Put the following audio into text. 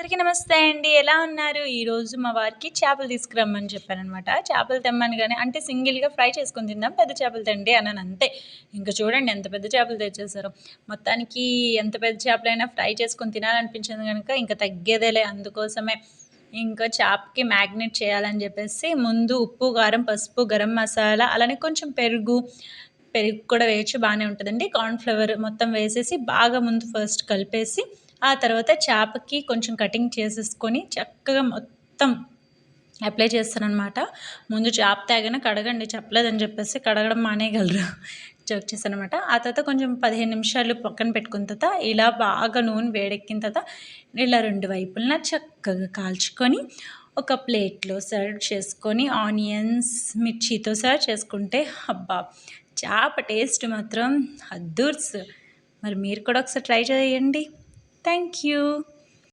అందరికీ నమస్తే అండి. ఎలా ఉన్నారు? ఈరోజు మా వారికి చేపలు తీసుకురమ్మని చెప్పాననమాట. చేపలు తెమ్మనగానే అంటే సింగిల్‌గా ఫ్రై చేసుకొని తిందాం, పెద్ద చేపలు తేండి అన్నాను అంతే. ఇంక చూడండి ఎంత పెద్ద చేపలు తెచ్చేసారో. మొత్తానికి ఎంత పెద్ద చేపలైనా ఫ్రై చేసుకొని తినాలనిపించింది గనుక ఇంక తగ్గేదేలే. అందుకోసమే ఇంకా చేపకి మ్యాగ్నేట్ చేయాలని చెప్పేసి ముందు ఉప్పు, కారం, పసుపు, గరం మసాలా అలానే కొంచెం పెరుగు కూడా వేయొచ్చు, బాగానే ఉంటుందండి. కార్న్‌ఫ్లవర్ మొత్తం వేసేసి బాగా ముందు ఫస్ట్ కలిపేసి ఆ తర్వాత చేపకి కొంచెం కటింగ్ చేసేసుకొని చక్కగా మొత్తం అప్లై చేస్తాననమాట. ముందు చేప తేగానే కడగండి చెప్పలేదని చెప్పేసి కడగడం మానేయగలరు. జోక్ చేశాననమాట. ఆ తర్వాత కొంచెం 15 నిమిషాలు పక్కన పెట్టుకున్న తర్వాత ఇలా బాగా నూనె వేడెక్కిన తర్వాత ఇలా 2 వైపులా చక్కగా కాల్చుకొని ఒక ప్లేట్లో సర్వ్ చేసుకొని ఆనియన్స్, మిర్చితో సర్వ్ చేసుకుంటే అబ్బా! చేప టేస్ట్ మాత్రం అద్దూర్స్. మరి మీరు కూడా ఒకసారి ట్రై చేయండి. Thank you.